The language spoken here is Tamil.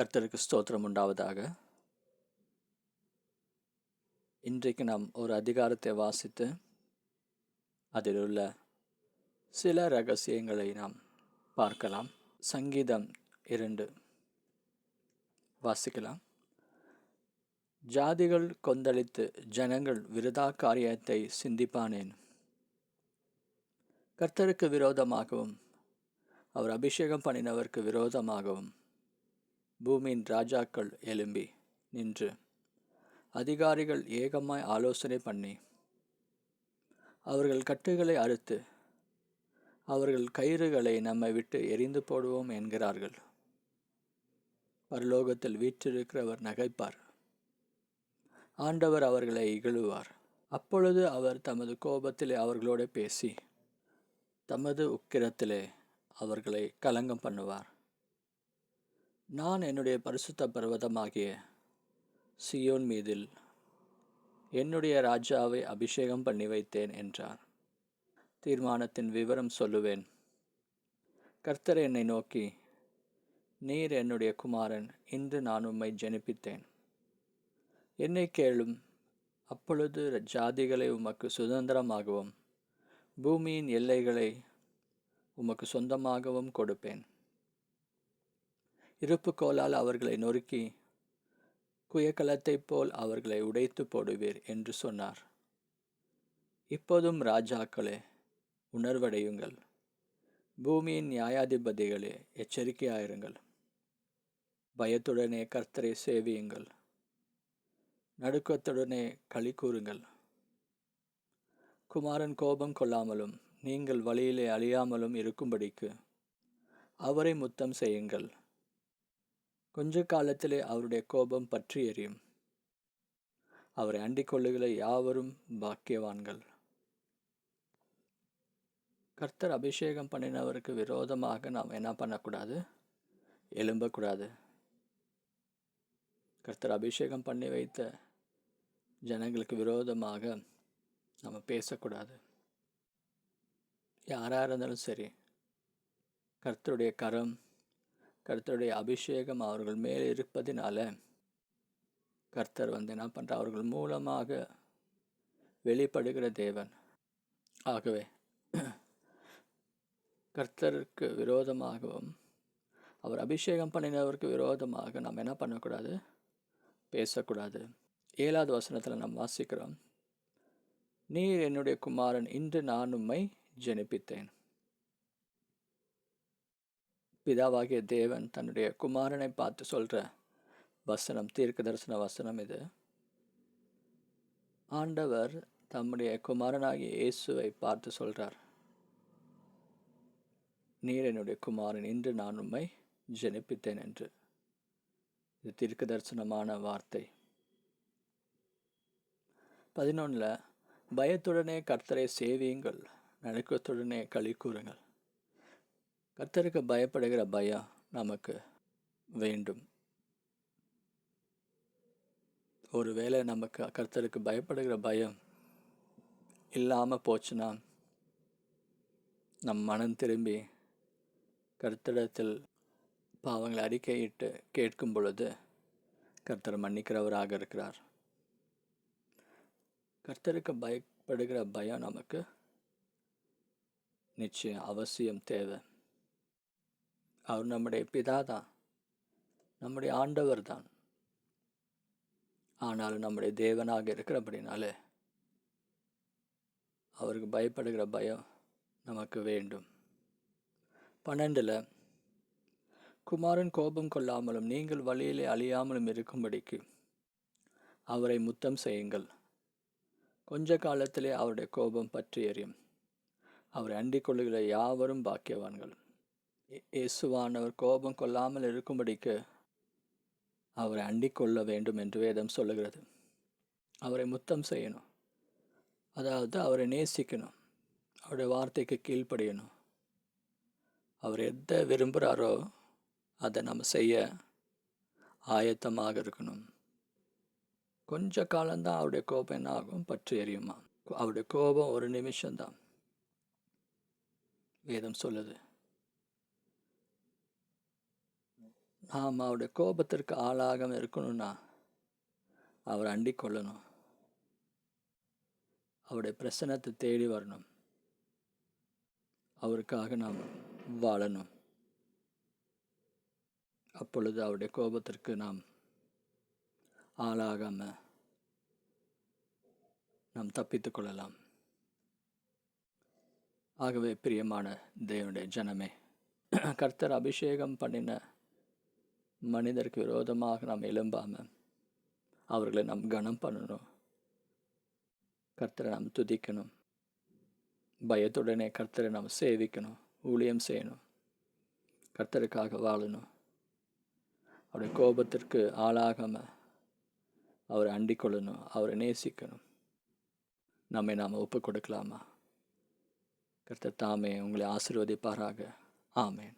கர்த்தருக்கு ஸ்தோத்திரம் உண்டாவதாக. இன்றைக்கு நாம் ஒரு அதிகாரத்தை வாசித்து அதில் உள்ள சில ரகசியங்களை நாம் பார்க்கலாம். சங்கீதம் 2 வாசிக்கலாம். ஜாதிகள் கொந்தளித்து ஜனங்கள் விருதா காரியத்தை சிந்திப்பானேன். கர்த்தருக்கு விரோதமாகவும் அவர் அபிஷேகம் பண்ணினவருக்கு விரோதமாகவும் பூமியின் ராஜாக்கள் எழும்பி நின்று அதிகாரிகள் ஏகமாய் ஆலோசனை பண்ணி அவர்கள் கட்டுகளை அறுத்து அவர்கள் கயிறுகளை நம்மை விட்டு எரிந்து போடுவோம் என்கிறார்கள். பரலோகத்தில் வீற்றிருக்கிறவர் நகைப்பார், ஆண்டவர் அவர்களை இகழுவார். அப்பொழுது அவர் தமது கோபத்திலே அவர்களோடு பேசி தமது உக்கிரத்திலே அவர்களை கலங்கம் பண்ணுவார். நான் என்னுடைய பரிசுத்த பர்வதமாகிய சியோன் மீதில் என்னுடைய ராஜாவை அபிஷேகம் பண்ணி வைத்தேன் என்றார். தீர்மானத்தின் விவரம் சொல்லுவேன். கர்த்தர் என்னை நோக்கி, நீர் என்னுடைய குமாரன், இன்று நான் உம்மை ஜெனிப்பித்தேன். என்னை கேளும், அப்பொழுது ஜாதிகளை உமக்கு சுதந்திரமாகவும் பூமியின் எல்லைகளை உமக்கு சொந்தமாகவும் கொடுப்பேன். இருப்புக்கோலால் அவர்களை நொறுக்கி குயக்கலத்தைப் போல் அவர்களை உடைத்து போடுவீர் என்று சொன்னார். இப்போதும் ராஜாக்களே, உணர்வடையுங்கள். பூமியின் நியாயாதிபதிகளே, எச்சரிக்கையாயிருங்கள். பயத்துடனே கர்த்தரை சேவியுங்கள், நடுக்கத்துடனே களி கூறுங்கள். குமாரன் கோபம் கொள்ளாமலும் நீங்கள் வழியிலே அழியாமலும் இருக்கும்படிக்கு அவரை முத்தம் செய்யுங்கள். கொஞ்ச காலத்திலே அவருடைய கோபம் பற்றி எரியும். அவரை அண்டிக் கொள்ளுகிற யாவரும் பாக்கியவான்கள். கர்த்தர் அபிஷேகம் பண்ணினவருக்கு விரோதமாக நாம் என்ன பண்ணக்கூடாது? எழும்பக்கூடாது. கர்த்தர் அபிஷேகம் பண்ணி வைத்த ஜனங்களுக்கு விரோதமாக நம்ம பேசக்கூடாது. யாராக இருந்தாலும் சரி, கர்த்தருடைய கரம், கர்த்தருடைய அபிஷேகம் அவர்கள் மேல் இருப்பதினால கர்த்தர் என்ன பண்ணுற, அவர்கள் மூலமாக வெளிப்படுகிற தேவன். ஆகவே கர்த்தருக்கு விரோதமாகவும் அவர் அபிஷேகம் பண்ணினவருக்கு விரோதமாக நாம் என்ன பண்ணக்கூடாது? பேசக்கூடாது. 7வது வசனத்தில் நாம் வாசிக்கிறோம், நீர் என்னுடைய குமாரன், இன்று நான் உம்மை ஜெனிப்பித்தேன். பிதாவாகிய தேவன் தன்னுடைய குமாரனை பார்த்து சொல்கிற வசனம், தீர்க்க தரிசன வசனம் இது. ஆண்டவர் தம்முடைய குமாரனாகிய இயேசுவை பார்த்து சொல்கிறார், நீர் என்னுடைய குமாரன், இன்று நான் உம்மை ஜெனிப்பித்தேன் என்று. இது தீர்க்க தரிசனமான வார்த்தை. 11 பயத்துடனே கர்த்தரை சேவியுங்கள், நடுக்கத்துடனே களி கூறுங்கள். கர்த்தருக்கு பயப்படுகிற பயம் நமக்கு வேண்டும். ஒருவேளை நமக்கு கர்த்தருக்கு பயப்படுகிற பயம் இல்லாமல் போச்சுன்னா, நம் மனம் திரும்பி கர்த்தரிடத்தில் பாவங்களை அறிக்கையிட்டு கேட்கும் பொழுது கர்த்தர் மன்னிக்கிறவராக இருக்கிறார். கர்த்தருக்கு பயப்படுகிற பயம் நமக்கு நிச்சயம் அவசியம் தேவை. அவர் நம்முடைய பிதா தான், நம்முடைய ஆண்டவர் தான். ஆனாலும் நம்முடைய தேவனாக இருக்கிறபடினாலே அவருக்கு பயப்படுகிற பயம் நமக்கு வேண்டும். 12 குமாரன் கோபம் கொள்ளாமலும் நீங்கள் வழியிலே அழியாமலும் இருக்கும்படிக்கு அவரை முத்தம் செய்யுங்கள். கொஞ்ச காலத்திலே அவருடைய கோபம் பற்றி எரியும். அவரை அண்டிக் கொள்ளுகிற யாவரும் பாக்கியவான்கள். இயேசுவானவர் கோபம் கொள்ளாமல் இருக்கும்படிக்கு அவரை அண்டிக் கொள்ள வேண்டும் என்று வேதம் சொல்லுகிறது. அவரை முத்தம் செய்யணும், அதாவது அவரை நேசிக்கணும், அவருடைய வார்த்தைக்கு கீழ்ப்படியணும். அவர் எதை விரும்புகிறாரோ அதை நம்ம செய்ய ஆயத்தமாக இருக்கணும். கொஞ்ச காலம்தான் அவருடைய கோபம் என்ன ஆகும்? பற்றி எரியுமா? அவருடைய கோபம் ஒரு நிமிஷம்தான், வேதம் சொல்லுது. நாம் அவருடைய கோபத்திற்கு ஆளாகாமல் இருக்கணும்னா அவரை அண்டிக் கொள்ளணும். அவருடைய பிரசன்னத்தை தேடி வரணும். அவருக்காக நாம் வாழணும். அப்பொழுது அவருடைய கோபத்திற்கு நாம் ஆளாகாமல் நாம் தப்பித்து கொள்ளலாம். ஆகவே பிரியமான தேவனுடைய ஜனமே, கர்த்தர் அபிஷேகம் பண்ணின மனிதருக்கு விரோதமாக நாம் எழும்பாமல் அவர்களை நாம் கனம் பண்ணணும். கர்த்தரை நாம் துதிக்கணும். பயத்துடனே கர்த்தரை நாம் சேவிக்கணும், ஊழியம் செய்யணும், கர்த்தருக்காக வாழணும். அவருடைய கோபத்திற்கு ஆளாகாமல் அவரை அண்டிக் கொள்ளணும், அவரை நேசிக்கணும். நம்மை நாம் ஒப்புக் கொடுக்கலாமா? கர்த்தர் தாமே உங்களை ஆசீர்வதிப்பாராக. ஆமேன்.